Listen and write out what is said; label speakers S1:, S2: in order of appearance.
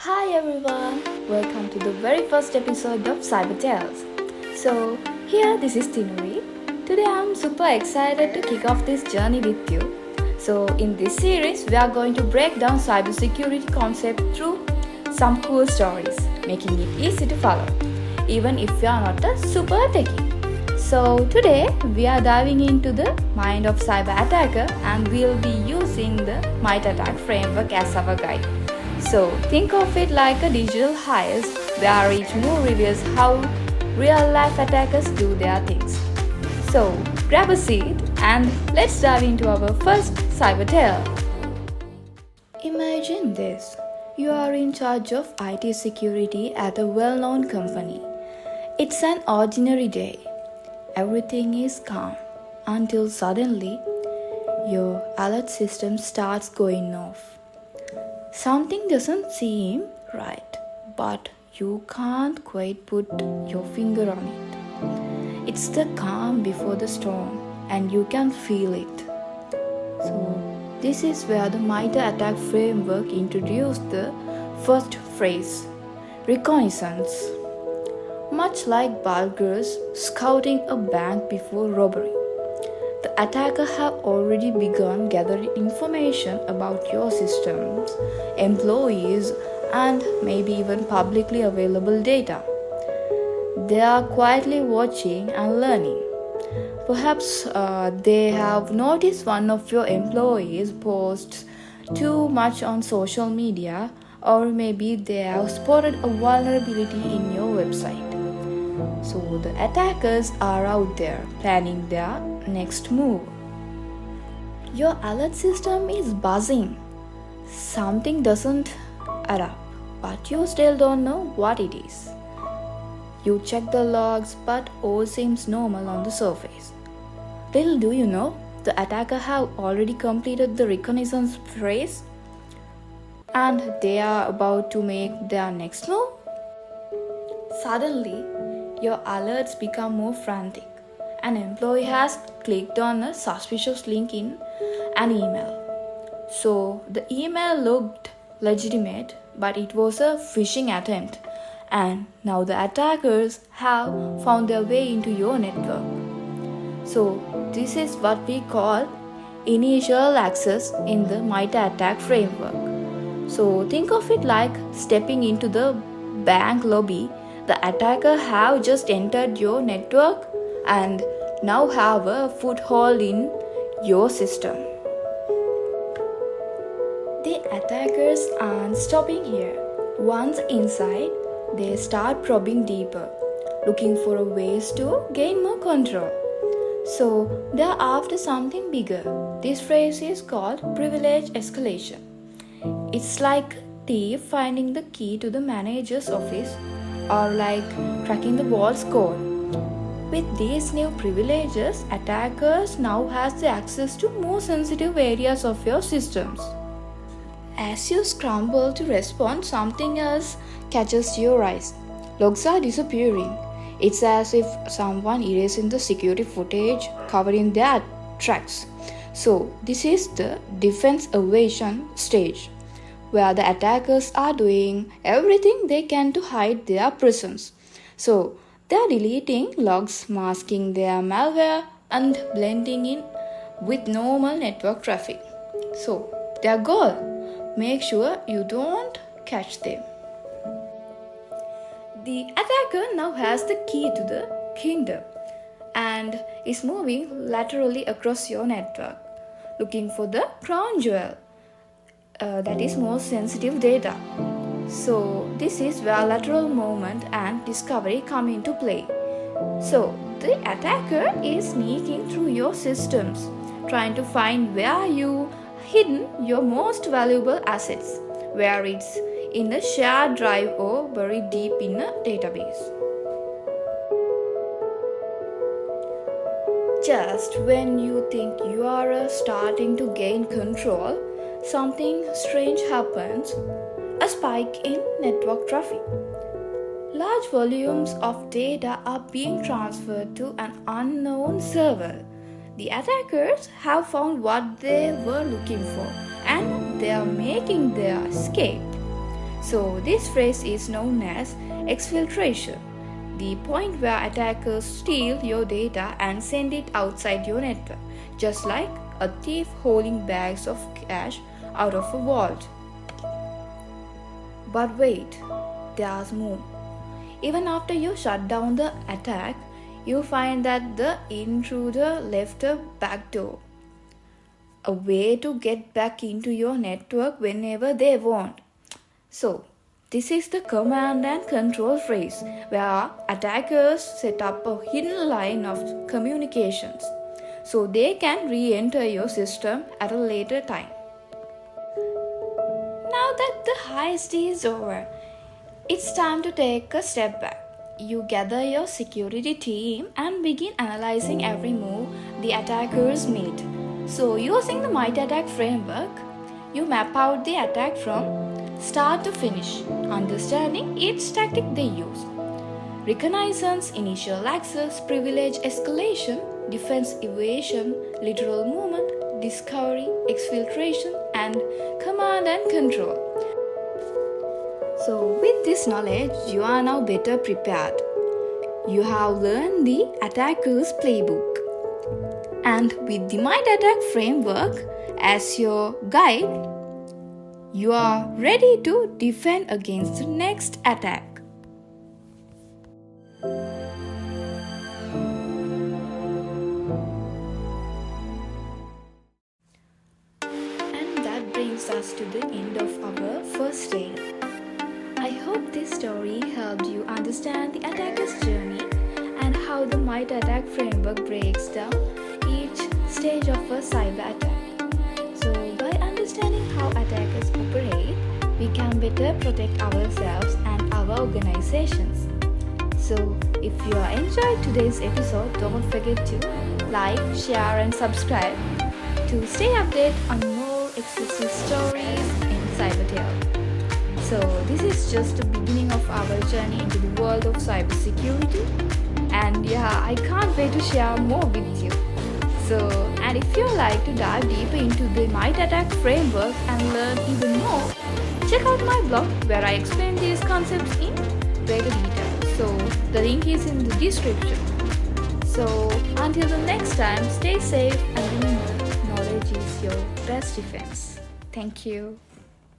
S1: Hi everyone, welcome to the very first episode of Cyber Tales. So, here this is Tinuri. Today I'm super excited to kick off this journey with you. So, in this series, we are going to break down cybersecurity concept through some cool stories, making it easy to follow, even if you are not a super techie. So, today we are diving into the mind of cyber attacker and we'll be using the MITRE ATT&CK framework as our guide. So think of it like a digital heist where each move reveals how real-life attackers do their things. So grab a seat and let's dive into our first cyber tale. Imagine this. You are in charge of IT security at a well-known company. It's an ordinary day. Everything is calm until suddenly your alert system starts going off. Something doesn't seem right, but you can't quite put your finger on it. It's the calm before the storm, and you can feel it. So, this is where the MITRE ATT&CK framework introduced the first phrase, Reconnaissance. Much like burglars scouting a bank before robbery, the attacker have already begun gathering information about your systems, employees, and maybe even publicly available data. They are quietly watching and learning. Perhaps they have noticed one of your employees posts too much on social media, or maybe they have spotted a vulnerability in your website. So the attackers are out there planning their next move. Your alert system is buzzing. Something doesn't add up, but you still don't know what it is. You check the logs, but all seems normal on the surface. Little do you know, the attacker have already completed the Reconnaissance phase and they are about to make their next move. Suddenly, your alerts become more frantic. An employee has clicked on a suspicious link in an email. So the email looked legitimate, but it was a phishing attempt. And now the attackers have found their way into your network. So this is what we call initial access in the MITRE ATT&CK framework. So think of it like stepping into the bank lobby. The attacker have just entered your network and now have a foothold in your system. The attackers aren't stopping here. Once inside, they start probing deeper, looking for ways to gain more control. So they're after something bigger. This phrase is called privilege escalation. It's like a thief finding the key to the manager's office, or like cracking the vault's code. With these new privileges, attackers now has the access to more sensitive areas of your systems. As you scramble to respond, something else catches your eyes. Logs are disappearing. It's as if someone erasing the security footage covering their tracks. So this is the defense evasion stage, where the attackers are doing everything they can to hide their presence. So they are deleting logs, masking their malware, and blending in with normal network traffic. So their goal, make sure you don't catch them. The attacker now has the key to the kingdom and is moving laterally across your network, looking for the crown jewel. That is more sensitive data. So this is where lateral movement and discovery come into play. So the attacker is sneaking through your systems, trying to find where you hidden your most valuable assets, where it's in a shared drive or buried deep in a database. Just when you think you are starting to gain control, something strange happens, a spike in network traffic. Large volumes of data are being transferred to an unknown server. The attackers have found what they were looking for and they are making their escape. So this phrase is known as exfiltration, the point where attackers steal your data and send it outside your network, just like a thief hauling bags of cash out of a vault. But wait, there's more. Even after you shut down the attack, you find that the intruder left a backdoor, a way to get back into your network whenever they want. So, this is the command and control phrase where attackers set up a hidden line of communications so they can re-enter your system at a later time. Now that the heist is over, it's time to take a step back. You gather your security team and begin analyzing every move the attackers made. So, using the MITRE ATT&CK framework, you map out the attack from start to finish, understanding each tactic they use. Reconnaissance, initial access, privilege escalation, defense evasion, lateral movement, discovery, exfiltration, and command and control. So, with this knowledge, you are now better prepared. You have learned the attacker's playbook. And with the MITRE ATT&CK framework as your guide, you are ready to defend against the next attack. And that brings us to the end of our first tale. I hope this story helped you understand the attacker's journey and how the MITRE ATT&CK framework breaks down each stage of a cyber attack. So, by understanding how attackers operate, we can better protect ourselves and our organizations. So, if you enjoyed today's episode, don't forget to like, share, and subscribe to stay updated on more exclusive stories in Cybertale. So, this is just the beginning of our journey into the world of cybersecurity, and yeah, I can't wait to share more with you. So, and if you like to dive deeper into the MITRE ATT&CK framework and learn even more, check out my blog where I explain these concepts in greater detail. So, the link is in the description. So, until the next time, stay safe and remember, knowledge is your best defense. Thank you.